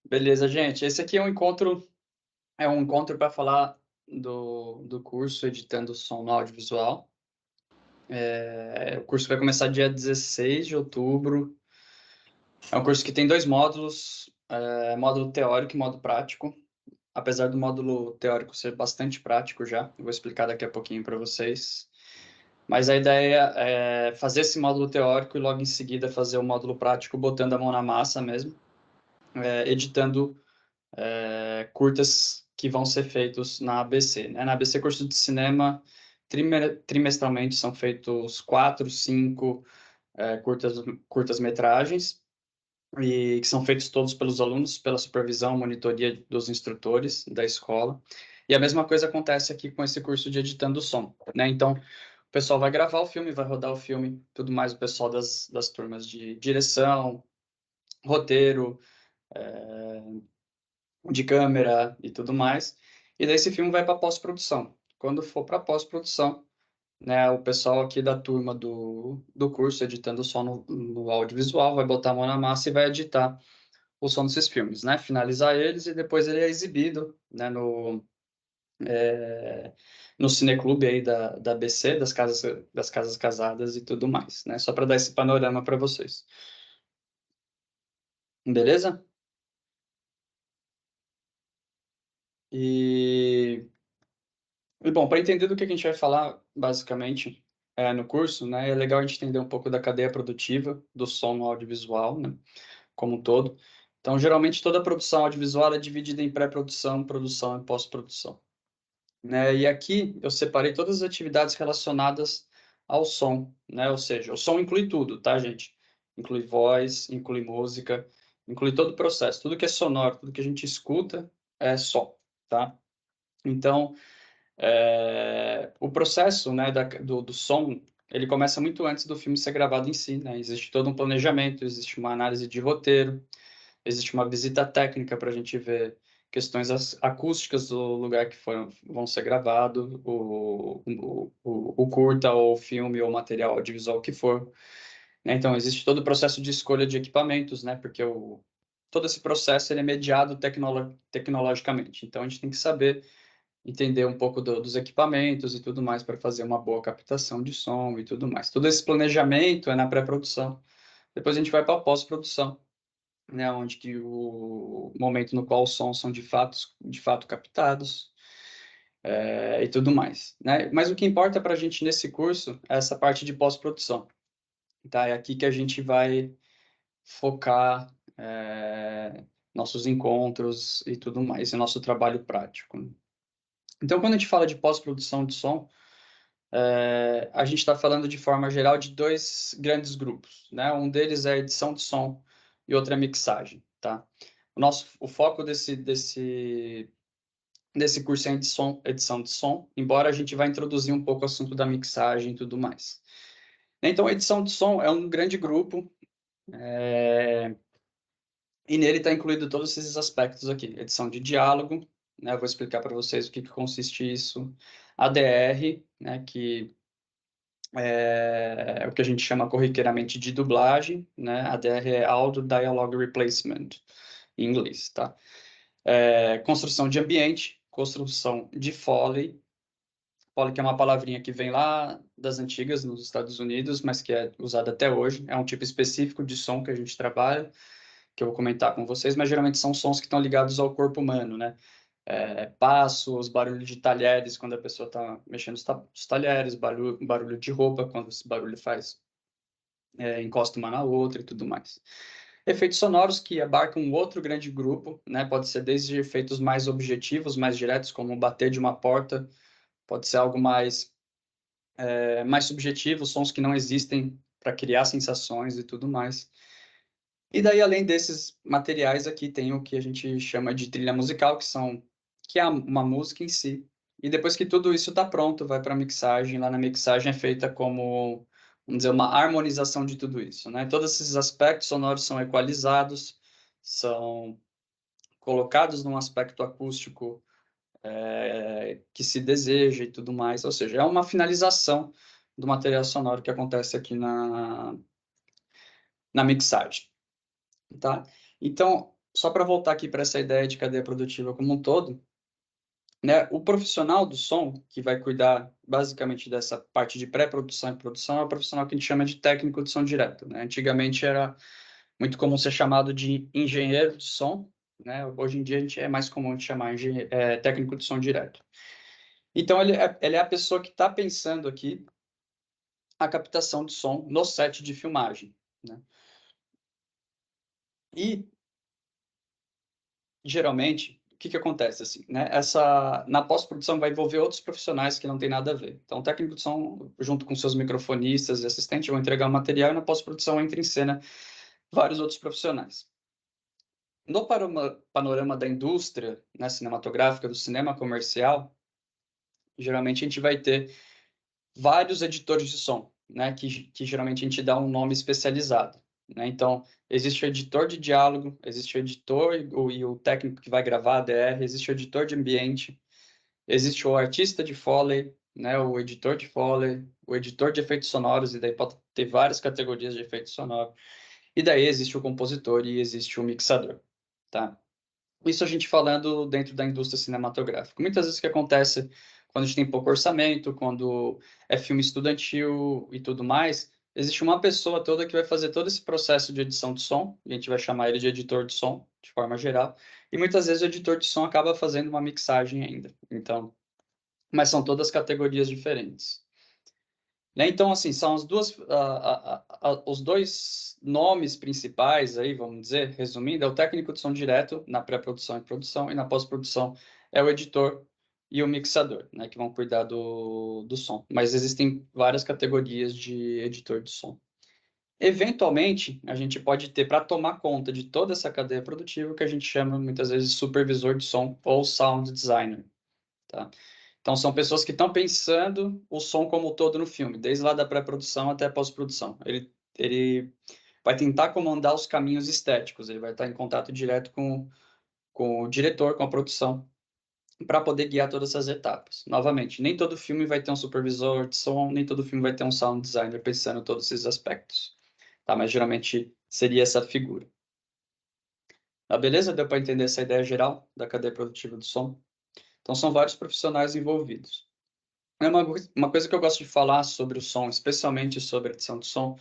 Beleza, gente. Esse aqui é um encontro para falar do curso Editando Som no Audiovisual. O curso vai começar dia 16 de outubro. É um curso que tem dois módulos, módulo teórico e módulo prático. Apesar do módulo teórico ser bastante prático já, eu vou explicar daqui a pouquinho para vocês. Mas a ideia é fazer esse módulo teórico e logo em seguida fazer o módulo prático botando a mão na massa mesmo, editando curtas que vão ser feitos na ABC, né? Na ABC Curso de Cinema, trimestralmente são feitos 4, 5 curtas-metragens, e que são feitos todos pelos alunos, pela supervisão, monitoria dos instrutores da escola. E a mesma coisa acontece aqui com esse curso de Editando Som, né? Então, o pessoal vai gravar o filme, vai rodar o filme, tudo mais, o pessoal das turmas de direção, roteiro, de câmera e tudo mais. E daí esse filme vai para pós-produção. Quando for para pós-produção, né, o pessoal aqui da turma do curso, editando só no audiovisual, vai botar a mão na massa e vai editar o som desses filmes, né? Finalizar eles e depois ele é exibido, né, no cineclube aí da ABC, das casas casadas e tudo mais, né? Só para dar esse panorama para vocês. Beleza? E bom, para entender do que a gente vai falar, basicamente, no curso, né, é legal a gente entender um pouco da cadeia produtiva do som no audiovisual, né, como um todo. Então, geralmente, toda a produção audiovisual é dividida em pré-produção, produção e pós-produção, né? E aqui eu separei todas as atividades relacionadas ao som, né? Ou seja, o som inclui tudo, tá, gente? Inclui voz, inclui música, inclui todo o processo, tudo que é sonoro, tudo que a gente escuta é som, tá? Então, o processo, né, do som, ele começa muito antes do filme ser gravado em si, né? Existe todo um planejamento, existe uma análise de roteiro, existe uma visita técnica para a gente ver questões acústicas do lugar que vão ser gravado, o curta, ou o filme, ou o material audiovisual que for, né? Então, existe todo o processo de escolha de equipamentos, né? Porque todo esse processo ele é mediado tecnologicamente. Então, a gente tem que saber entender um pouco dos equipamentos e tudo mais para fazer uma boa captação de som e tudo mais. Todo esse planejamento é na pré-produção. Depois a gente vai para a pós-produção, né, onde que o momento no qual os sons são de fato captados, e tudo mais, né? Mas o que importa para a gente nesse curso é essa parte de pós-produção, tá? É aqui que a gente vai focar nossos encontros e tudo mais, e nosso trabalho prático. Então, quando a gente fala de pós-produção de som, a gente está falando de forma geral de dois grandes grupos, né? Um deles é edição de som e outro é mixagem, tá? O foco desse curso é edição de som, embora a gente vá introduzir um pouco o assunto da mixagem e tudo mais. Então, edição de som é um grande grupo, e nele está incluído todos esses aspectos aqui. Edição de diálogo, né? Eu vou explicar para vocês o que consiste isso. ADR, né? Que é o que a gente chama corriqueiramente de dublagem, né? ADR é Audio Dialogue Replacement, em inglês, tá? Construção de ambiente, construção de Foley. Foley que é uma palavrinha que vem lá das antigas, nos Estados Unidos, mas que é usada até hoje. É um tipo específico de som que a gente trabalha, que eu vou comentar com vocês, mas geralmente são sons que estão ligados ao corpo humano, né? Passos, barulho de talheres, quando a pessoa está mexendo os talheres, barulho de roupa, quando esse barulho faz encosta uma na outra e tudo mais. Efeitos sonoros que abarcam um outro grande grupo, né? Pode ser desde efeitos mais objetivos, mais diretos, como o bater de uma porta, pode ser algo mais subjetivo, sons que não existem para criar sensações e tudo mais. E daí, além desses materiais aqui, tem o que a gente chama de trilha musical, que é uma música em si. E depois que tudo isso está pronto, vai para a mixagem. Lá na mixagem é feita como, vamos dizer, uma harmonização de tudo isso, né? Todos esses aspectos sonoros são equalizados, são colocados num aspecto acústico que se deseja e tudo mais. Ou seja, é uma finalização do material sonoro que acontece aqui na mixagem, tá? Então, só para voltar aqui para essa ideia de cadeia produtiva como um todo, né, o profissional do som, que vai cuidar basicamente dessa parte de pré-produção e produção, é o profissional que a gente chama de técnico de som direto, né? Antigamente era muito comum ser chamado de engenheiro de som, né? Hoje em dia a gente é mais comum de chamar técnico de som direto. Então ele é a pessoa que está pensando aqui a captação de som no set de filmagem, né? E geralmente o que acontece assim, né? Na pós-produção vai envolver outros profissionais que não tem nada a ver. Então o técnico de som junto com seus microfonistas e assistentes vão entregar o material e na pós-produção entra em cena vários outros profissionais. No panorama da indústria, né, cinematográfica, do cinema comercial, geralmente a gente vai ter vários editores de som, né, que geralmente a gente dá um nome especializado, né? Então, existe o editor de diálogo, existe o editor e o técnico que vai gravar a ADR, existe o editor de ambiente, existe o artista de Foley, né, o editor de Foley, o editor de efeitos sonoros, e daí pode ter várias categorias de efeito sonoro. E daí existe o compositor e existe o mixador, tá? Isso a gente falando dentro da indústria cinematográfica. Muitas vezes o que acontece quando a gente tem pouco orçamento, quando é filme estudantil e tudo mais, existe uma pessoa toda que vai fazer todo esse processo de edição de som, e a gente vai chamar ele de editor de som, de forma geral, e muitas vezes o editor de som acaba fazendo uma mixagem ainda. Então, mas são todas categorias diferentes. Né? Então, assim, são os dois nomes principais aí, vamos dizer, resumindo, é o técnico de som direto na pré-produção e produção, e na pós-produção é o editor e o mixador, né, que vão cuidar do som. Mas existem várias categorias de editor de som. Eventualmente, a gente pode ter, para tomar conta de toda essa cadeia produtiva, o que a gente chama muitas vezes de supervisor de som ou sound designer, tá? Então, são pessoas que estão pensando o som como um todo no filme, desde lá da pré-produção até a pós-produção. Ele vai tentar comandar os caminhos estéticos, ele vai estar em contato direto com o diretor, com a produção, para poder guiar todas essas etapas. Novamente, nem todo filme vai ter um supervisor de som, nem todo filme vai ter um sound designer pensando em todos esses aspectos. Tá? Mas geralmente seria essa figura. Tá, beleza? Deu para entender essa ideia geral da cadeia produtiva do som? Então, são vários profissionais envolvidos. É uma coisa que eu gosto de falar sobre o som, especialmente sobre a edição de som,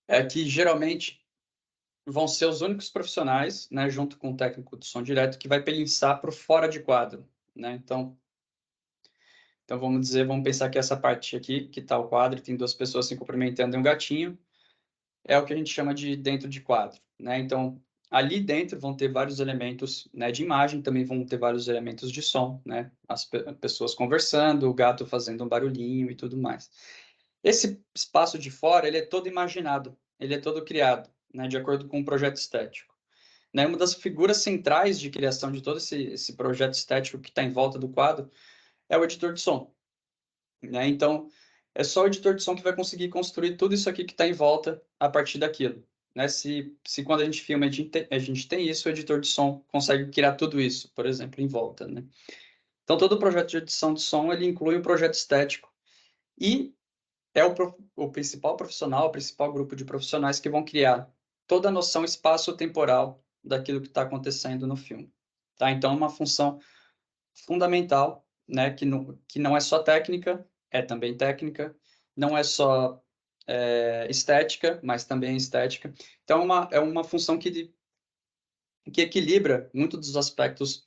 é que geralmente vão ser os únicos profissionais, né, junto com o técnico de som direto, que vai pensar para o fora de quadro, né? Então vamos dizer, vamos pensar que essa parte aqui, que está o quadro, tem duas pessoas se cumprimentando e um gatinho, é o que a gente chama de dentro de quadro, né? Então ali dentro vão ter vários elementos, né, de imagem, também vão ter vários elementos de som, né? As pessoas conversando, o gato fazendo um barulhinho e tudo mais. Esse espaço de fora, ele é todo imaginado, ele é todo criado, né, de acordo com um projeto estético. Né, uma das figuras centrais de criação de todo esse projeto estético que está em volta do quadro é o editor de som. Né? Então, é só o editor de som que vai conseguir construir tudo isso aqui que está em volta a partir daquilo. Né? Se quando a gente filma a gente tem isso, o editor de som consegue criar tudo isso, por exemplo, em volta. Né? Então, todo o projeto de edição de som ele inclui um projeto estético e é o principal profissional, o principal grupo de profissionais que vão criar toda a noção espaço-temporal daquilo que está acontecendo no filme. Tá? Então, é uma função fundamental, né, que não é só técnica, é também técnica, não é só estética, mas também estética. Então, é uma função que equilibra muito dos aspectos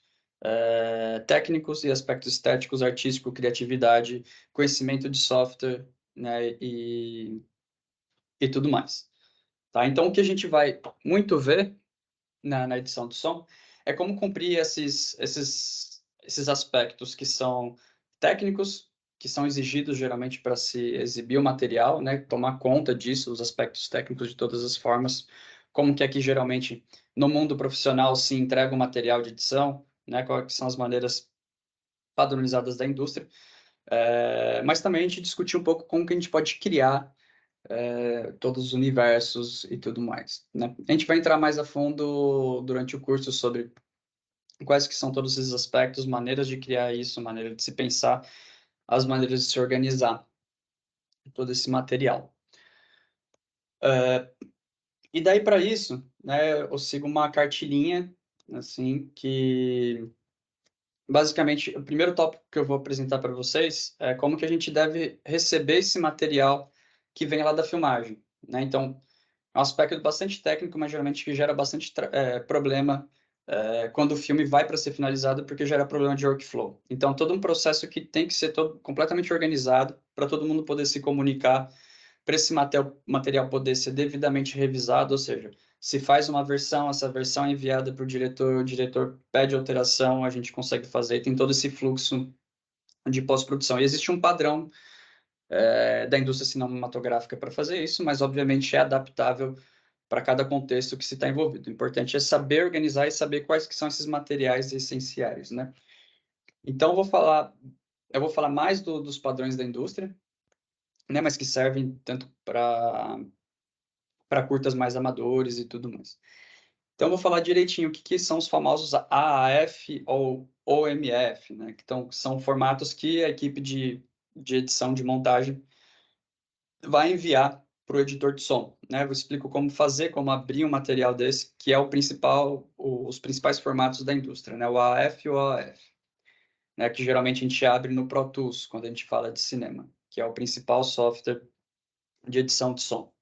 técnicos e aspectos estéticos, artístico, criatividade, conhecimento de software, né, e tudo mais. Tá? Então, o que a gente vai muito ver na edição do som é como cumprir esses aspectos que são técnicos, que são exigidos geralmente para se exibir o material, né? Tomar conta disso, os aspectos técnicos de todas as formas, como que aqui geralmente no mundo profissional se entrega o material de edição, né? Quais são as maneiras padronizadas da indústria, mas também a gente discutir um pouco como que a gente pode criar todos os universos e tudo mais, né? A gente vai entrar mais a fundo durante o curso sobre quais que são todos esses aspectos, maneiras de criar isso, maneira de se pensar, as maneiras de se organizar todo esse material. E daí, para isso, né, eu sigo uma cartilinha, assim, que basicamente, o primeiro tópico que eu vou apresentar para vocês é como que a gente deve receber esse material que vem lá da filmagem, né? Então, é um aspecto bastante técnico, mas geralmente que gera bastante problema quando o filme vai para ser finalizado, porque gera problema de workflow. Então, todo um processo que tem que ser todo completamente organizado para todo mundo poder se comunicar, para esse material poder ser devidamente revisado, ou seja, se faz uma versão, essa versão é enviada para o diretor pede alteração, a gente consegue fazer, tem todo esse fluxo de pós-produção. E existe um padrão da indústria cinematográfica para fazer isso, mas obviamente é adaptável para cada contexto que se está envolvido. O importante é saber organizar e saber quais que são esses materiais essenciais, né? Então, eu vou falar mais dos padrões da indústria, né, mas que servem tanto para curtas mais amadores e tudo mais. Então, eu vou falar direitinho o que são os famosos AAF ou OMF, né? Que são formatos que a equipe de edição, de montagem, vai enviar para o editor de som, né? Eu explico como fazer, como abrir um material desse, que é os principais formatos da indústria, né? O AAF e o OAF, né? Que geralmente a gente abre no Pro Tools, quando a gente fala de cinema, que é o principal software de edição de som.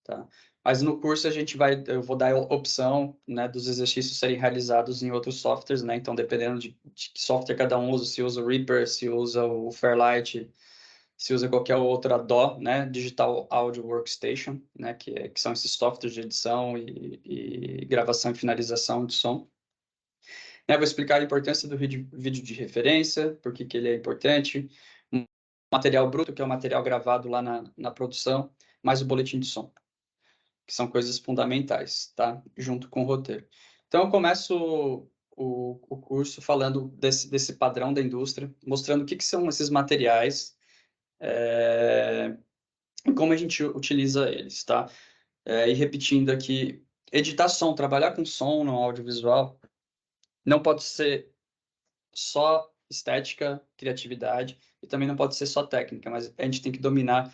Tá? Mas no curso eu vou dar a opção, né, dos exercícios serem realizados em outros softwares, né? Então, dependendo de que software cada um usa, se usa o Reaper, se usa o Fairlight, se usa qualquer outra DAW, né, Digital Audio Workstation, né, que são esses softwares de edição e gravação e finalização de som. Eu vou explicar a importância do vídeo de referência, por que ele é importante, um material bruto, que é o material gravado lá na produção, mais o boletim de som, que são coisas fundamentais, tá? Junto com o roteiro. Então, eu começo o curso falando desse padrão da indústria, mostrando o que são esses materiais e como a gente utiliza eles, tá? E repetindo aqui, editar som, trabalhar com som no audiovisual, não pode ser só estética, criatividade, e também não pode ser só técnica, mas a gente tem que dominar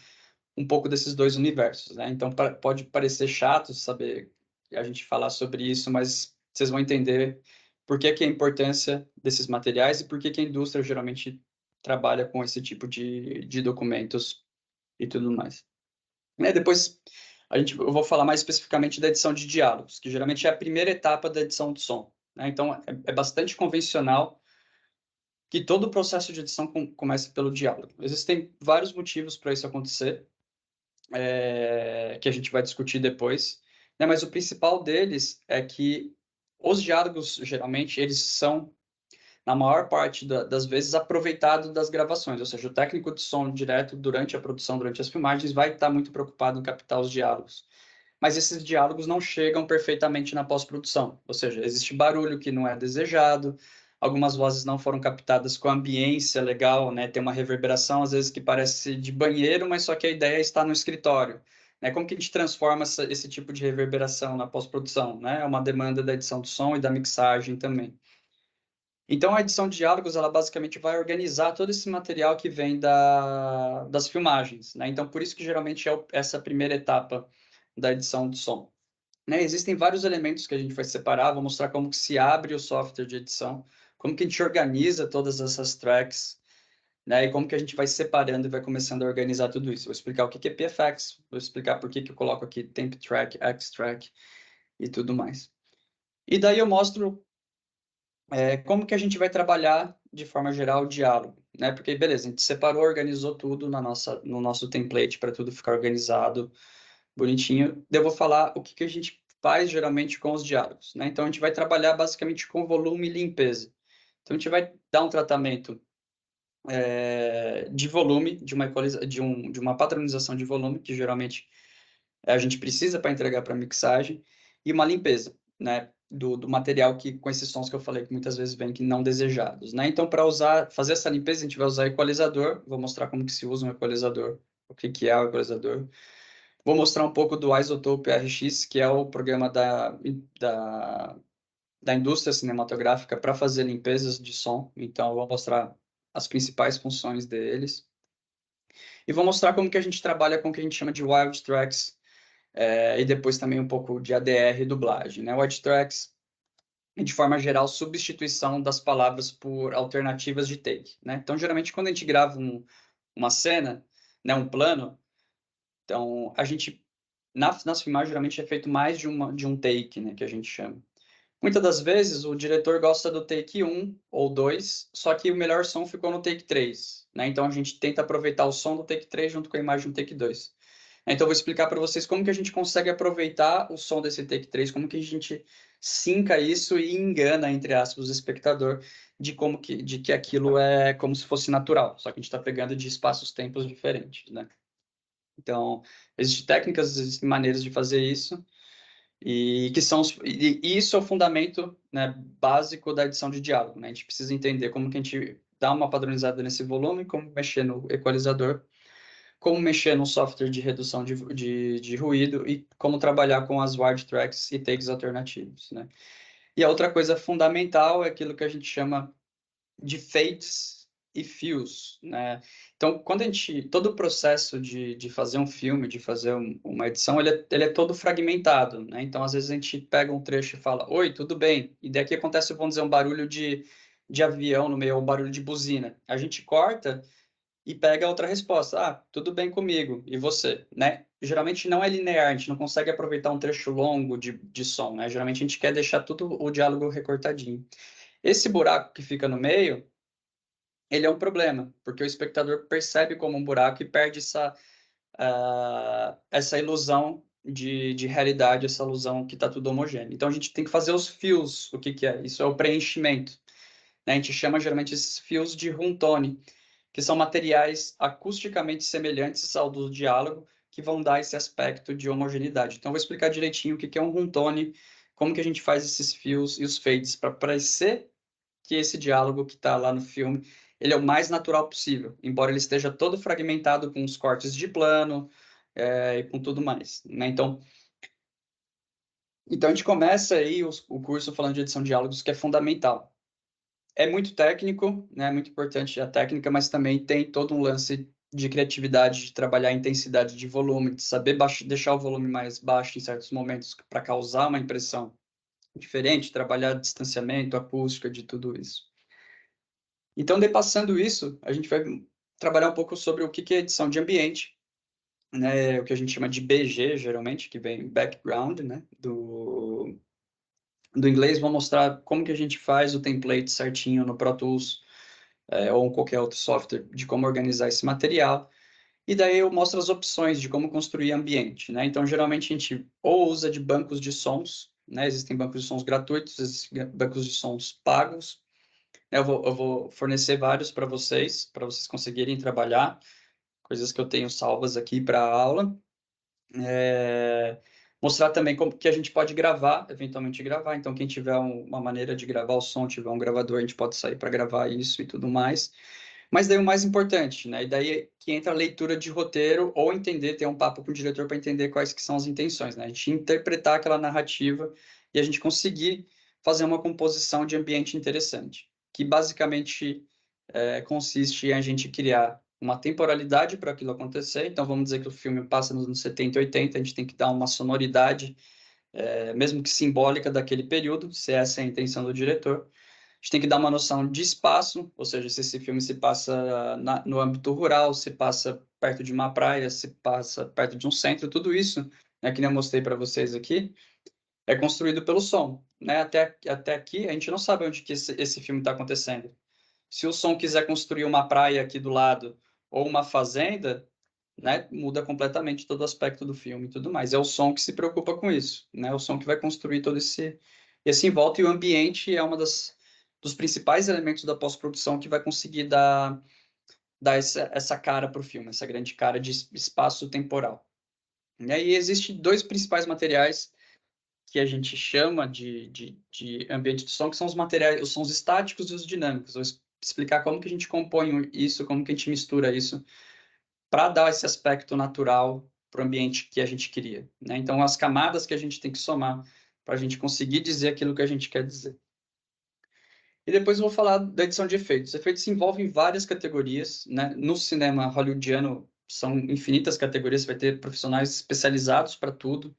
um pouco desses dois universos, né? Então, pode parecer chato saber a gente falar sobre isso, mas vocês vão entender por que a importância desses materiais e por que a indústria geralmente trabalha com esse tipo de documentos e tudo mais. Depois, eu vou falar mais especificamente da edição de diálogos, que geralmente é a primeira etapa da edição de som, né? Então, é bastante convencional que todo o processo de edição comece pelo diálogo. Existem vários motivos para isso acontecer, que a gente vai discutir depois, né? Mas o principal deles é que os diálogos, geralmente, eles são, na maior parte das vezes, aproveitados das gravações, ou seja, o técnico de som direto durante a produção, durante as filmagens, vai estar muito preocupado em captar os diálogos. Mas esses diálogos não chegam perfeitamente na pós-produção, ou seja, existe barulho que não é desejado, algumas vozes não foram captadas com ambiência legal, né? Tem uma reverberação, às vezes, que parece de banheiro, mas só que a ideia está no escritório. Né? Como que a gente transforma esse tipo de reverberação na pós-produção? Né? É uma demanda da edição do som e da mixagem também. Então, a edição de diálogos, ela basicamente vai organizar todo esse material que vem das filmagens, né? Então, por isso que geralmente é essa primeira etapa da edição de som. Né? Existem vários elementos que a gente vai separar, vou mostrar como que se abre o software de edição, como que a gente organiza todas essas tracks, né? E como que a gente vai separando e vai começando a organizar tudo isso. Vou explicar o que é PFX, vou explicar por que eu coloco aqui temp track, X track e tudo mais. E daí eu mostro como que a gente vai trabalhar de forma geral o diálogo, né? Porque beleza, a gente separou, organizou tudo no nosso template para tudo ficar organizado, bonitinho. Eu vou falar o que a gente faz geralmente com os diálogos, né? Então a gente vai trabalhar basicamente com volume e limpeza. Então a gente vai dar um tratamento de volume, de uma padronização de volume, que geralmente a gente precisa para entregar para mixagem, e uma limpeza, né, do material com esses sons que eu falei que muitas vezes vêm que não desejados, né? Então, fazer essa limpeza, a gente vai usar equalizador, vou mostrar como que se usa um equalizador, o que é o equalizador. Vou mostrar um pouco do Isotope RX, que é o programa da, da indústria cinematográfica para fazer limpezas de som, então eu vou mostrar as principais funções deles. E vou mostrar como que a gente trabalha com o que a gente chama de wild tracks, e depois também um pouco de ADR e dublagem, né? O White Tracks, de forma geral, substituição das palavras por alternativas de take, né? Então, geralmente, quando a gente grava uma cena, né, um plano, então, a gente, nas filmagens, geralmente é feito mais de um take, né, que a gente chama. Muitas das vezes, o diretor gosta do take 1 ou 2, só que o melhor som ficou no take 3, né? Então, a gente tenta aproveitar o som do take 3 junto com a imagem do take 2. Então, eu vou explicar para vocês como que a gente consegue aproveitar o som desse take 3, como que a gente sinca isso e engana, entre aspas, o espectador de que aquilo é como se fosse natural, só que a gente está pegando de espaços-tempos diferentes, né? Então, existem técnicas, existem maneiras de fazer isso, e que são e isso é o fundamento, né, básico da edição de diálogo, né? A gente precisa entender como que a gente dá uma padronizada nesse volume, como mexer no equalizador, como mexer no software de redução de ruído e como trabalhar com as wide tracks e takes alternativos, né? E a outra coisa fundamental é aquilo que a gente chama de fades e fios, né? Então, todo o processo de fazer um filme, de fazer uma edição, ele é todo fragmentado, né? Então, às vezes a gente pega um trecho e fala, oi, tudo bem? E daqui acontece, vamos dizer, um barulho de avião no meio, ou um barulho de buzina. A gente corta e pega outra resposta. Ah, tudo bem comigo. E você, né? Geralmente não é linear, a gente não consegue aproveitar um trecho longo de som, né? Geralmente a gente quer deixar tudo o diálogo recortadinho. Esse buraco que fica no meio, ele é um problema, porque o espectador percebe como um buraco e perde essa ilusão de realidade, essa ilusão que está tudo homogêneo. Então a gente tem que fazer os fios, o que que é? Isso é o preenchimento, né? A gente chama geralmente esses fios de room-tone, que são materiais acusticamente semelhantes ao do diálogo, que vão dar esse aspecto de homogeneidade. Então, eu vou explicar direitinho o que é um room-tone, como que a gente faz esses fios e os fades para parecer que esse diálogo que está lá no filme, ele é o mais natural possível, embora ele esteja todo fragmentado com os cortes de plano e com tudo mais, né? Então a gente começa aí o curso falando de edição de diálogos, que é fundamental. É muito técnico, né? É muito importante a técnica, mas também tem todo um lance de criatividade, de trabalhar a intensidade de volume, de saber deixar o volume mais baixo em certos momentos para causar uma impressão diferente, trabalhar distanciamento, acústica, de tudo isso. Então, depassando isso, a gente vai trabalhar um pouco sobre o que é edição de ambiente, né? O que a gente chama de BG, geralmente, que vem background, né? Do inglês, vou mostrar como que a gente faz o template certinho no Pro Tools, ou em qualquer outro software, de como organizar esse material. E daí eu mostro as opções de como construir ambiente, né? Então, geralmente, a gente ou usa de bancos de sons, né? Existem bancos de sons gratuitos, existem bancos de sons pagos. Eu vou fornecer vários para vocês conseguirem trabalhar, coisas que eu tenho salvas aqui para a aula. Mostrar também como que a gente pode gravar, eventualmente gravar. Então, quem tiver uma maneira de gravar o som, tiver um gravador, a gente pode sair para gravar isso e tudo mais. Mas daí o mais importante, né? E daí que entra a leitura de roteiro ou entender, ter um papo com o diretor para entender quais que são as intenções, né? A gente interpretar aquela narrativa e a gente conseguir fazer uma composição de ambiente interessante, que basicamente consiste em a gente criar uma temporalidade para aquilo acontecer. Então, vamos dizer que o filme passa nos anos 70 e 80, a gente tem que dar uma sonoridade, mesmo que simbólica, daquele período, se essa é a intenção do diretor. A gente tem que dar uma noção de espaço, ou seja, se esse filme se passa no âmbito rural, se passa perto de uma praia, se passa perto de um centro, tudo isso, né, que nem eu mostrei para vocês aqui, é construído pelo som, né? Até aqui, a gente não sabe onde que esse filme está acontecendo. Se o som quiser construir uma praia aqui do lado ou uma fazenda, né, muda completamente todo o aspecto do filme e tudo mais. É o som que se preocupa com isso, né? O som que vai construir todo esse em volta, e o ambiente é uma dos principais elementos da pós-produção que vai conseguir dar essa cara para o filme, essa grande cara de espaço temporal. E aí existem dois principais materiais que a gente chama de ambiente de som, que são os materiais, os sons estáticos e os dinâmicos. Vou explicar como que a gente compõe isso, como que a gente mistura isso para dar esse aspecto natural para o ambiente que a gente cria, né? Então, as camadas que a gente tem que somar para a gente conseguir dizer aquilo que a gente quer dizer. E depois eu vou falar da edição de efeitos. Efeitos se envolvem em várias categorias, né? No cinema hollywoodiano, são infinitas categorias, você vai ter profissionais especializados para tudo.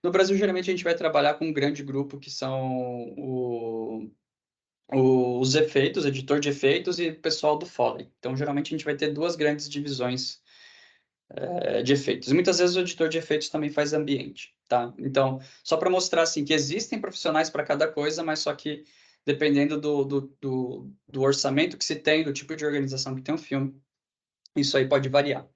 No Brasil, geralmente, a gente vai trabalhar com um grande grupo que são os efeitos, editor de efeitos e pessoal do Foley. Então, geralmente, a gente vai ter duas grandes divisões de efeitos. E muitas vezes o editor de efeitos também faz ambiente, tá? Então, só para mostrar, assim, que existem profissionais para cada coisa, mas só que dependendo do orçamento que se tem, do tipo de organização que tem um filme, isso aí pode variar.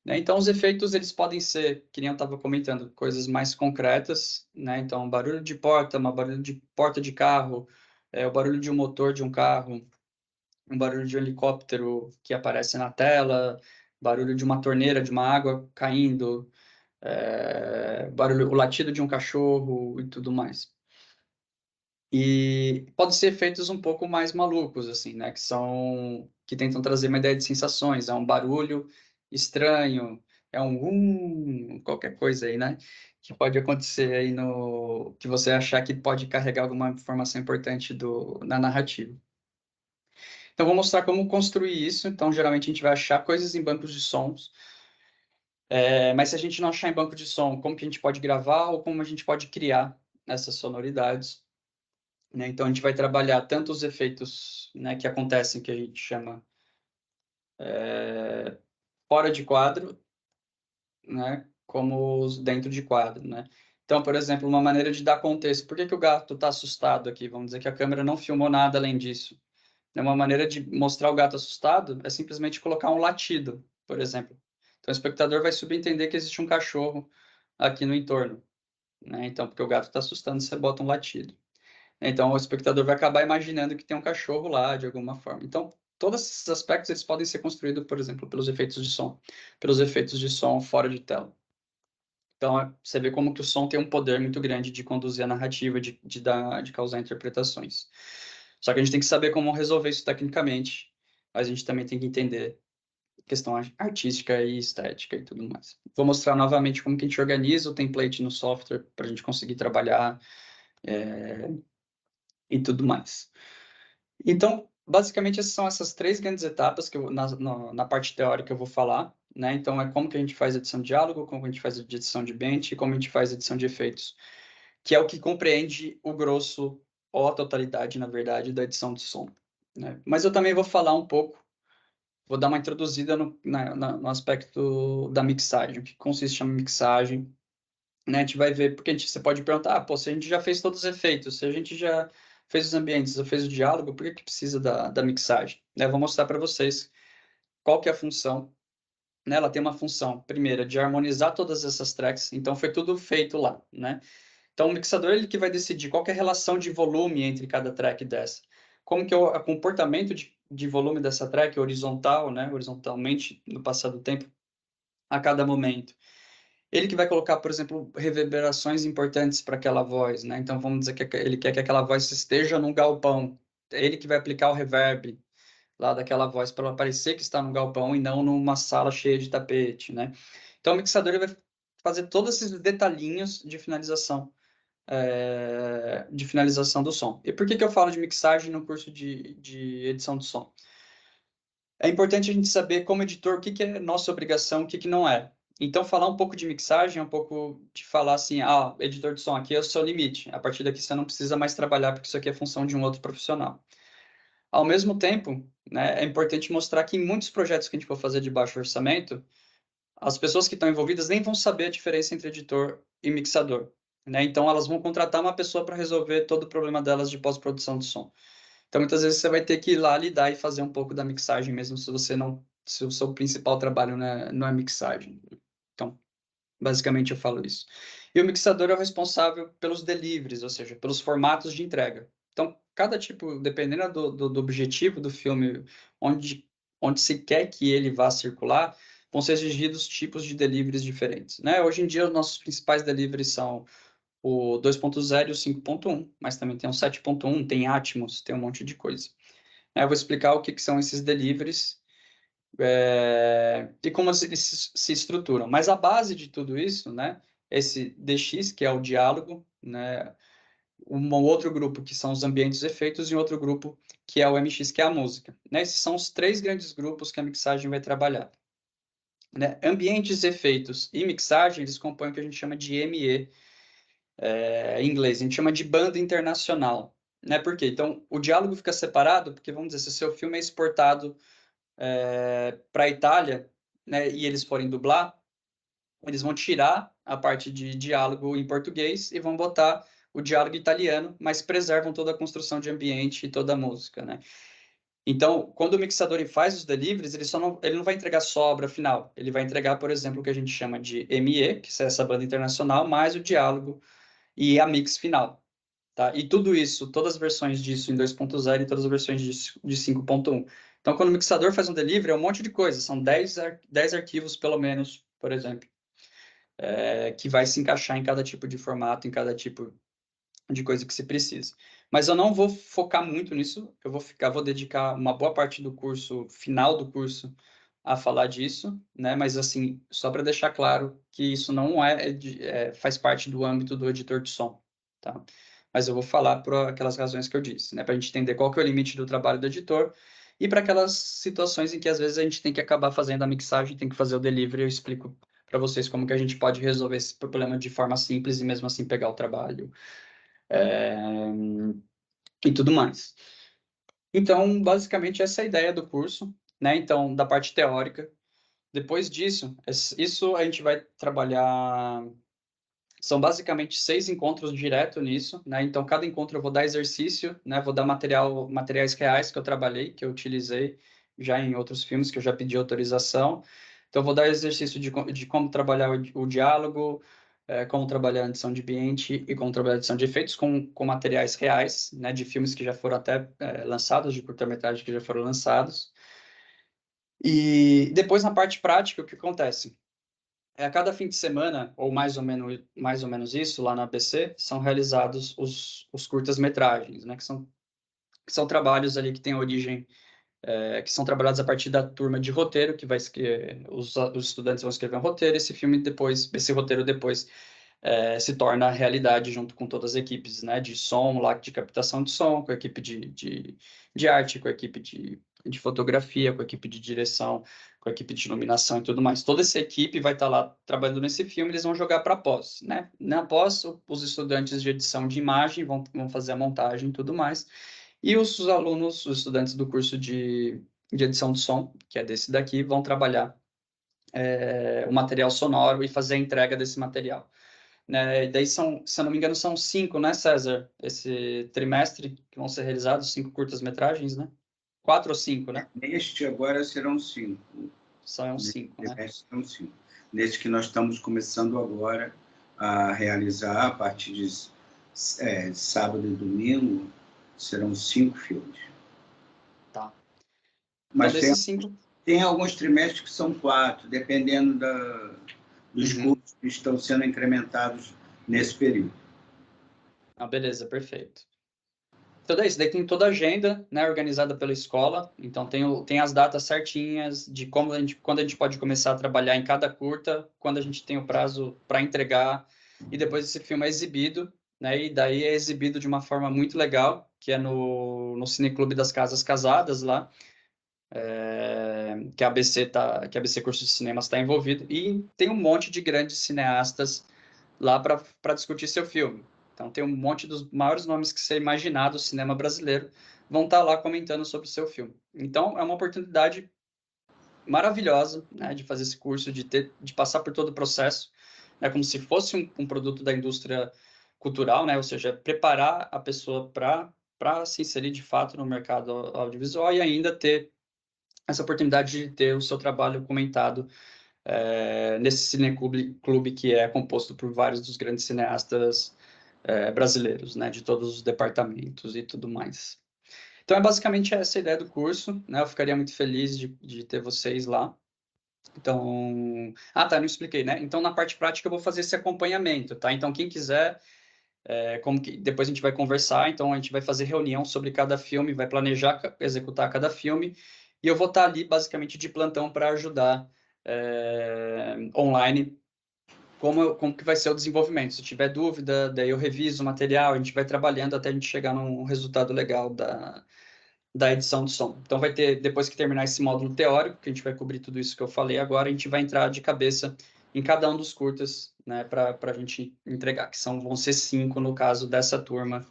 Né? Então, os efeitos, eles podem ser, que nem eu estava comentando, coisas mais concretas, né? Então, barulho de porta, uma barulho de porta de carro, o barulho de um motor de um carro, um barulho de um helicóptero que aparece na tela, barulho de uma torneira, de uma água caindo, barulho, o latido de um cachorro e tudo mais. E pode ser efeitos um pouco mais malucos, assim, né? Que tentam trazer uma ideia de sensações. É um barulho estranho, é qualquer coisa aí, né? Que pode acontecer aí que você achar que pode carregar alguma informação importante na narrativa. Então, vou mostrar como construir isso. Então, geralmente a gente vai achar coisas em bancos de sons. Mas se a gente não achar em banco de som, como que a gente pode gravar ou como a gente pode criar essas sonoridades? Né? Então, a gente vai trabalhar tanto os efeitos, né, que acontecem, que a gente chama fora de quadro, né, como os dentro de quadro. Né? Então, por exemplo, uma maneira de dar contexto. Por que o gato está assustado aqui? Vamos dizer que a câmera não filmou nada além disso. Uma maneira de mostrar o gato assustado é simplesmente colocar um latido, por exemplo. Então, o espectador vai subentender que existe um cachorro aqui no entorno. Né? Então, porque o gato está assustando, você bota um latido. Então, o espectador vai acabar imaginando que tem um cachorro lá, de alguma forma. Então, todos esses aspectos eles podem ser construídos, por exemplo, pelos efeitos de som fora de tela. Então, você vê como que o som tem um poder muito grande de conduzir a narrativa, de causar interpretações. Só que a gente tem que saber como resolver isso tecnicamente, mas a gente também tem que entender questão artística e estética e tudo mais. Vou mostrar novamente como que a gente organiza o template no software para a gente conseguir trabalhar e tudo mais. Então, basicamente, essas três grandes etapas que na parte teórica eu vou falar, né? Então, é como que a gente faz edição de diálogo, como a gente faz edição de ambiente e como a gente faz edição de efeitos, que é o que compreende o grosso, ou a totalidade, na verdade, da edição de som. Né? Mas eu também vou falar um pouco, vou dar uma introduzida no aspecto da mixagem, o que consiste a mixagem, né? A gente vai ver, porque você pode perguntar, pô, se a gente já fez todos os efeitos, se a gente já fez os ambientes, já fez o diálogo, por que precisa da mixagem? Eu vou mostrar para vocês qual que é a função. Né? Ela tem uma função, primeira, de harmonizar todas essas tracks, então foi tudo feito lá, né? Então o mixador ele que vai decidir qual que é a relação de volume entre cada track dessa. Como que é o comportamento de volume dessa track horizontal, né? Horizontalmente no passar do tempo, a cada momento. Ele que vai colocar, por exemplo, reverberações importantes para aquela voz, né? Então vamos dizer que ele quer que aquela voz esteja num galpão. É ele que vai aplicar o reverb lá daquela voz para ela parecer que está num galpão e não numa sala cheia de tapete, né? Então o mixador ele vai fazer todos esses detalhinhos de finalização do som. E por que eu falo de mixagem no curso de edição de som? É importante a gente saber, como editor, o que é nossa obrigação, o que não é. Então, falar um pouco de mixagem é um pouco de falar assim, editor de som, aqui é o seu limite. A partir daqui você não precisa mais trabalhar, porque isso aqui é função de um outro profissional. Ao mesmo tempo, né, é importante mostrar que em muitos projetos que a gente for fazer de baixo orçamento, as pessoas que estão envolvidas nem vão saber a diferença entre editor e mixador. Né? Então, elas vão contratar uma pessoa para resolver todo o problema delas de pós-produção de som. Então, muitas vezes você vai ter que ir lá lidar e fazer um pouco da mixagem, mesmo se o seu principal trabalho não é mixagem. Então, basicamente eu falo isso. E o mixador é o responsável pelos deliveries, ou seja, pelos formatos de entrega. Então, cada tipo, dependendo do objetivo do filme, onde se quer que ele vá circular, vão ser exigidos tipos de deliveries diferentes. Né? Hoje em dia, os nossos principais deliveries são o 2.0 e o 5.1, mas também tem o 7.1, tem Atmos, tem um monte de coisa. Eu vou explicar o que são esses deliveries e como eles se estruturam. Mas a base de tudo isso, né, esse DX, que é o diálogo, né, um outro grupo que são os ambientes e efeitos e um outro grupo que é o MX, que é a música. Né? Esses são os três grandes grupos que a mixagem vai trabalhar. né? Ambientes, efeitos e mixagem, eles compõem o que a gente chama de ME, em inglês. A gente chama de banda internacional. Né? Por quê? Então, o diálogo fica separado, porque, vamos dizer, se o seu filme é exportado para a Itália, né, e eles forem dublar, eles vão tirar a parte de diálogo em português e vão botar o diálogo italiano, mas preservam toda a construção de ambiente e toda a música, né? Então, quando o mixador ele faz os deliveries, ele não vai entregar só a obra final. Ele vai entregar, por exemplo, o que a gente chama de ME, que é essa banda internacional, mais o diálogo e a mix final. Tá? E tudo isso, todas as versões disso em 2.0 e todas as versões de 5.1. Então, quando o mixador faz um delivery, é um monte de coisa. São 10 arquivos, pelo menos, por exemplo, que vai se encaixar em cada tipo de formato, em cada tipo de coisa que se precisa. Mas eu não vou focar muito nisso, vou dedicar uma boa parte do curso, final do curso, a falar disso, né? Mas assim, só para deixar claro que isso não faz parte do âmbito do editor de som, tá? Mas eu vou falar por aquelas razões que eu disse, né? Para a gente entender qual que é o limite do trabalho do editor e para aquelas situações em que às vezes a gente tem que acabar fazendo a mixagem, tem que fazer o delivery, eu explico para vocês como que a gente pode resolver esse problema de forma simples e mesmo assim pegar o trabalho e tudo mais. Então, basicamente, essa é a ideia do curso, né? Então, da parte teórica. Depois disso, isso a gente vai trabalhar. São basicamente 6 encontros direto nisso, né? Então, cada encontro eu vou dar exercício, né? Vou dar materiais reais que eu trabalhei, que eu utilizei já em outros filmes, que eu já pedi autorização. Então, eu vou dar exercício de como trabalhar o diálogo, como trabalhar a edição de ambiente e como trabalhar a edição de efeitos com materiais reais, né? De filmes que já foram até lançados, de curta-metragem que já foram lançados. E depois, na parte prática, o que acontece? A cada fim de semana, ou mais ou menos isso, lá na ABC, são realizados os curtas-metragens, né? Que são trabalhos ali que têm origem, que são trabalhados a partir da turma de roteiro, que vai escrever, os estudantes vão escrever um roteiro, esse roteiro depois se torna realidade junto com todas as equipes, né? De som, lá de captação de som, com a equipe de arte, com a equipe de fotografia, com a equipe de direção, com a equipe de iluminação e tudo mais. Toda essa equipe vai estar lá trabalhando nesse filme, eles vão jogar para pós, né? Na pós, os estudantes de edição de imagem vão fazer a montagem e tudo mais. E os alunos, os estudantes do curso de edição de som, que é desse daqui, vão trabalhar o material sonoro e fazer a entrega desse material. Né? E daí se eu não me engano, são 5, né, César? Esse trimestre que vão ser realizados, 5 curtas-metragens, né? 4 ou 5, né? Neste agora serão 5. São 5, né? Serão 5. Neste que nós estamos começando agora a realizar, a partir de sábado e domingo, serão 5 filmes. Tá. Mas então, desses 5... tem alguns trimestres que são 4, dependendo dos cursos que estão sendo incrementados nesse período. Beleza, perfeito. Então, daí tem toda a agenda, né, organizada pela escola. Então, tem as datas certinhas de quando a gente pode começar a trabalhar em cada curta, quando a gente tem o prazo para entregar. E depois esse filme é exibido, né? E daí é exibido de uma forma muito legal, que é no Cineclube das Casas Casadas lá, que a ABC Curso de Cinema está envolvido. E tem um monte de grandes cineastas lá para discutir seu filme. Então, tem um monte dos maiores nomes que você imaginar do cinema brasileiro vão estar lá comentando sobre o seu filme. Então, é uma oportunidade maravilhosa, né, de fazer esse curso, de passar por todo o processo, né, como se fosse um produto da indústria cultural, né, ou seja, preparar a pessoa para se inserir de fato no mercado audiovisual e ainda ter essa oportunidade de ter o seu trabalho comentado nesse cineclube que é composto por vários dos grandes cineastas brasileiros, né, de todos os departamentos e tudo mais. Então, é basicamente essa a ideia do curso, né? Eu ficaria muito feliz de ter vocês lá. Então, tá, não expliquei, né? Então, na parte prática, eu vou fazer esse acompanhamento, tá? Então, quem quiser, depois a gente vai conversar, então a gente vai fazer reunião sobre cada filme, vai planejar, executar cada filme, e eu vou estar ali, basicamente, de plantão para ajudar online como que vai ser o desenvolvimento. Se tiver dúvida, daí eu reviso o material, a gente vai trabalhando até a gente chegar num resultado legal da edição de som. Então, vai ter, depois que terminar esse módulo teórico, que a gente vai cobrir tudo isso que eu falei agora, a gente vai entrar de cabeça em cada um dos curtas, né, para a gente entregar, que vão ser 5 no caso dessa turma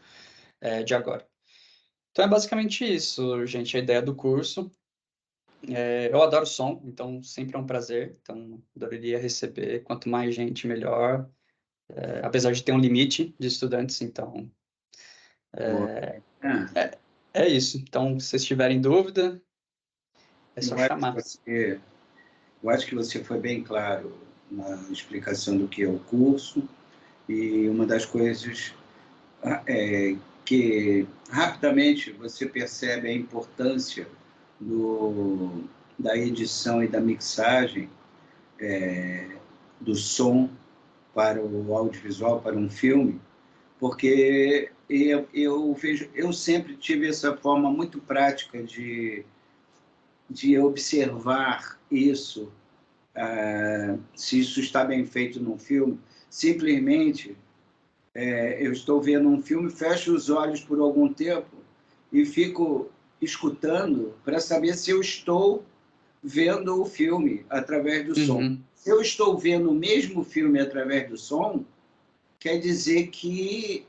de agora. Então, é basicamente isso, gente, a ideia do curso. Eu adoro som, então sempre é um prazer. Então, adoraria receber quanto mais gente, melhor. Apesar de ter um limite de estudantes, então Pô, ah, é isso. Então, se vocês tiverem dúvida, é só eu acho que chamar. eu acho que você foi bem claro na explicação do que é o curso, e uma das coisas que rapidamente você percebe a importância da edição e da mixagem do som para o audiovisual, para um filme, porque eu sempre tive essa forma muito prática de observar isso, se isso está bem feito num filme. Simplesmente, eu estou vendo um filme, fecho os olhos por algum tempo e fico escutando para saber se eu estou vendo o filme através do som. Uhum. Se eu estou vendo o mesmo filme através do som, quer dizer que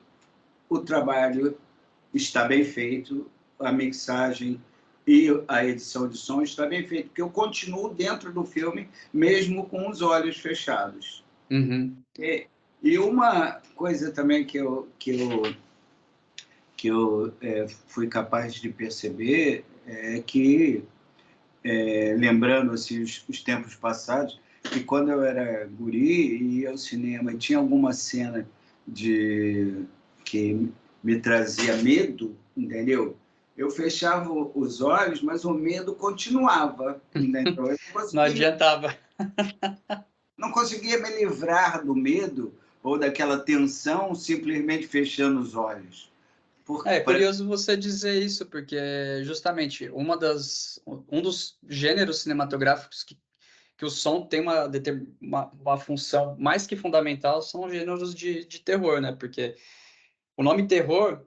o trabalho está bem feito, a mixagem e a edição de som está bem feito, porque eu continuo dentro do filme mesmo com os olhos fechados. Uhum. E uma coisa também que eu fui capaz de perceber é que, lembrando assim, os tempos passados, que quando eu era guri e ia ao cinema e tinha alguma cena que me trazia medo, entendeu? Eu fechava os olhos, mas o medo continuava, entendeu? Eu Não adiantava. não conseguia me livrar do medo ou daquela tensão simplesmente fechando os olhos. É Parece curioso você dizer isso, porque justamente um dos gêneros cinematográficos que o som tem uma função mais que fundamental são os gêneros de terror, né? Porque o nome terror,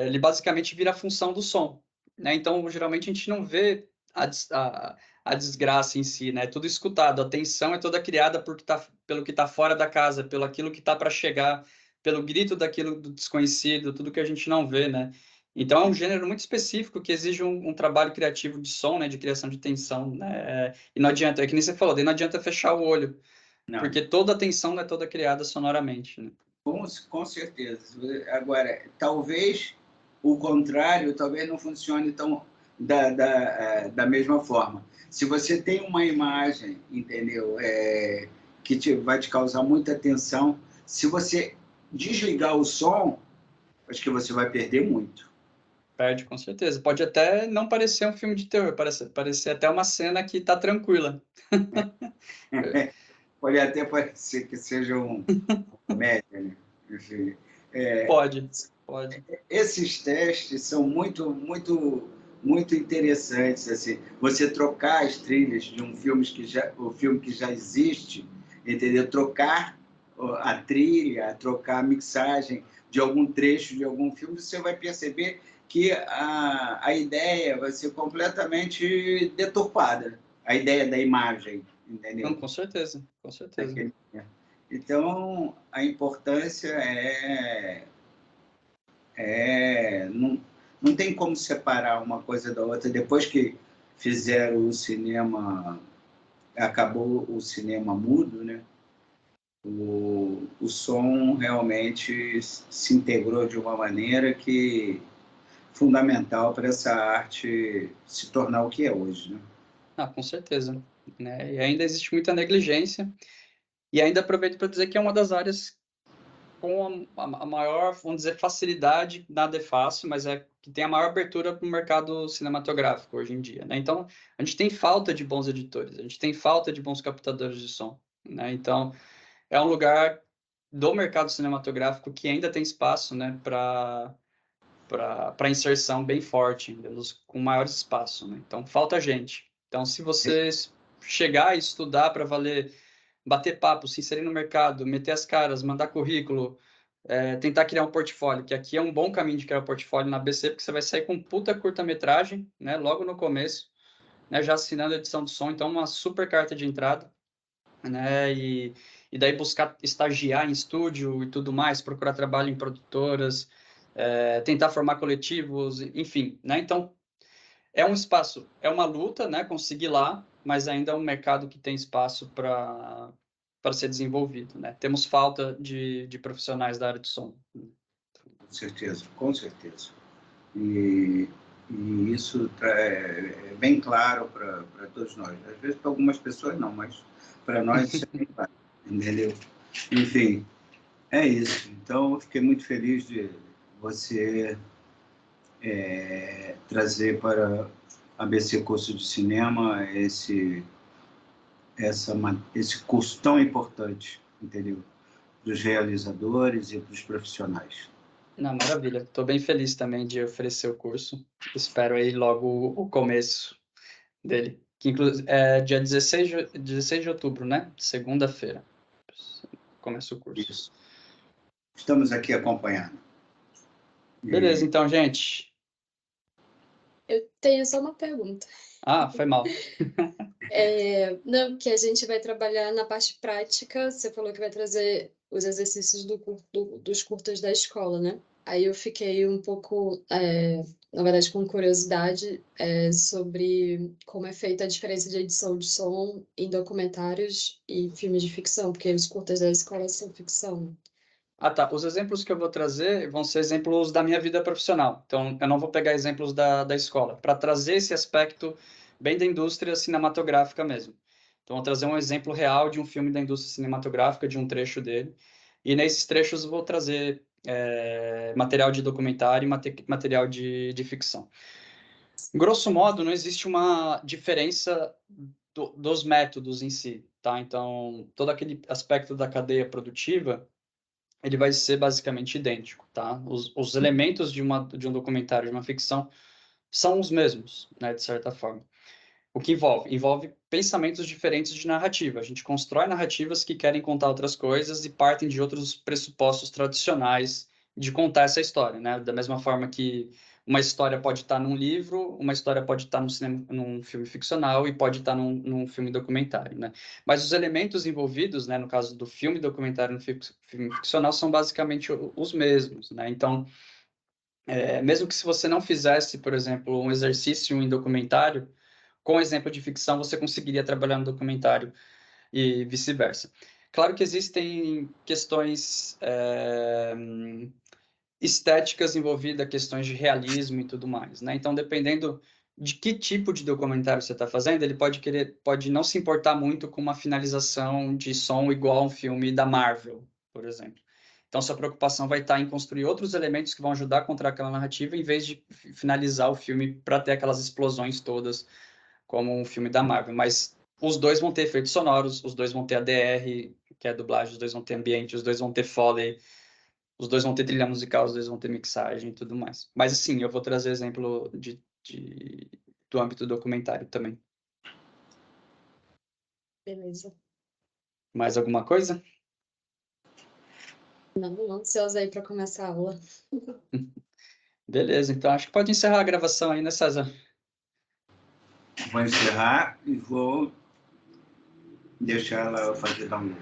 ele basicamente vira a função do som, né? Então, geralmente a gente não vê a desgraça em si, né? É tudo escutado, a tensão é toda criada pelo que está fora da casa, pelo aquilo que está para chegar, pelo grito daquilo do desconhecido, tudo que a gente não vê, né? Então, é um gênero muito específico que exige um trabalho criativo de som, né? De criação de tensão, né? E não adianta, é que nem você falou, daí não adianta fechar o olho, não. porque toda a tensão é toda criada sonoramente, né? Com certeza. Agora, talvez o contrário, talvez não funcione tão da mesma forma. Se você tem uma imagem, entendeu, vai te causar muita tensão, se você desligar o som, acho que você vai perder muito. Perde, com certeza. Pode até não parecer um filme de terror, parecer até uma cena que tá tranquila. Pode até parecer que seja uma comédia, né? Enfim, é, Pode, pode. esses testes são muito interessantes, assim. Você trocar as trilhas de o filme que já existe, entendeu? Trocar a trilha, trocar a mixagem de algum trecho de algum filme, você vai perceber que a ideia vai ser completamente deturpada, a ideia da imagem, Não, entendeu? com certeza, com certeza. Daquele... Então, a importância não tem como separar uma coisa da outra. Depois que fizeram o cinema, acabou o cinema mudo, né? O som realmente se integrou de uma maneira que fundamental para essa arte se tornar o que é hoje, né? Ah, com certeza. Né? E ainda existe muita negligência. E ainda aproveito para dizer que é uma das áreas com a maior, vamos dizer, facilidade, nada é fácil, mas é que tem a maior abertura para o mercado cinematográfico hoje em dia, né? Então, a gente tem falta de bons editores, a gente tem falta de bons captadores de som, né? Então, é um lugar do mercado cinematográfico que ainda tem espaço, né, para inserção bem forte, com maior espaço, né? Então, falta gente. Então, se você chegar e estudar para valer, bater papo, se inserir no mercado, meter as caras, mandar currículo, tentar criar um portfólio, que aqui é um bom caminho de criar um portfólio na ABC, porque você vai sair com puta curta-metragem, né, logo no começo, né, já assinando a edição de som, então uma super carta de entrada, né, e daí buscar estagiar em estúdio e tudo mais, procurar trabalho em produtoras, tentar formar coletivos, enfim, né, então é um espaço, é uma luta, né, conseguir lá, mas ainda é um mercado que tem espaço para ser desenvolvido, né? Temos falta de profissionais da área de som. Com certeza, com certeza. E, e isso é bem claro para todos nós. Às vezes para algumas pessoas não, mas para nós isso é bem claro, entendeu? Enfim, é isso. Então, eu fiquei muito feliz de você trazer para a ABC Curso de Cinema esse curso tão importante, entendeu? Para os realizadores e para os profissionais. Não, maravilha. Estou bem feliz também de oferecer o curso. Espero aí logo o começo dele, que inclusive é dia 16 de outubro, né? Segunda-feira. Começa o curso. Isso. Estamos aqui acompanhando. Beleza, então, gente. Eu tenho só uma pergunta. Ah, foi mal. Não, que a gente vai trabalhar na parte prática. Você falou que vai trazer os exercícios dos curtas da escola, né? Aí eu fiquei um pouco, na verdade, com curiosidade sobre como é feita a diferença de edição de som em documentários e filmes de ficção, porque os curtas da escola são ficção. Ah, tá. Os exemplos que eu vou trazer vão ser exemplos da minha vida profissional. Então, eu não vou pegar exemplos da escola, para trazer esse aspecto bem da indústria cinematográfica mesmo. Então, vou trazer um exemplo real de um filme da indústria cinematográfica, de um trecho dele. E nesses trechos eu vou trazer material de documentário e material de ficção. Grosso modo, não existe uma diferença dos métodos em si, tá? Então, todo aquele aspecto da cadeia produtiva ele vai ser basicamente idêntico, tá? Os elementos de um documentário, de uma ficção, são os mesmos, né, de certa forma. O que envolve? Envolve pensamentos diferentes de narrativa. A gente constrói narrativas que querem contar outras coisas e partem de outros pressupostos tradicionais de contar essa história, né? Da mesma forma que uma história pode estar num livro, uma história pode estar num filme ficcional e pode estar num filme documentário, né? Mas os elementos envolvidos, né, no caso do filme documentário e no filme ficcional, são basicamente os mesmos, né? Então, mesmo que se você não fizesse, por exemplo, um exercício em documentário, com exemplo de ficção, você conseguiria trabalhar no documentário e vice-versa. Claro que existem questões estéticas envolvidas, questões de realismo e tudo mais, né? Então, dependendo de que tipo de documentário você está fazendo, ele pode não se importar muito com uma finalização de som igual a um filme da Marvel, por exemplo. Então, sua preocupação vai estar em construir outros elementos que vão ajudar a contar aquela narrativa, em vez de finalizar o filme para ter aquelas explosões todas como um filme da Marvel, mas os dois vão ter efeitos sonoros, os dois vão ter ADR, que é a dublagem, os dois vão ter ambiente, os dois vão ter Foley, os dois vão ter trilha musical, os dois vão ter mixagem e tudo mais. Mas sim, eu vou trazer exemplo do âmbito documentário também. Beleza. Mais alguma coisa? Não, ansiosa aí para começar a aula. Beleza, então acho que pode encerrar a gravação aí, né, César? Vou encerrar e vou deixar ela fazer download.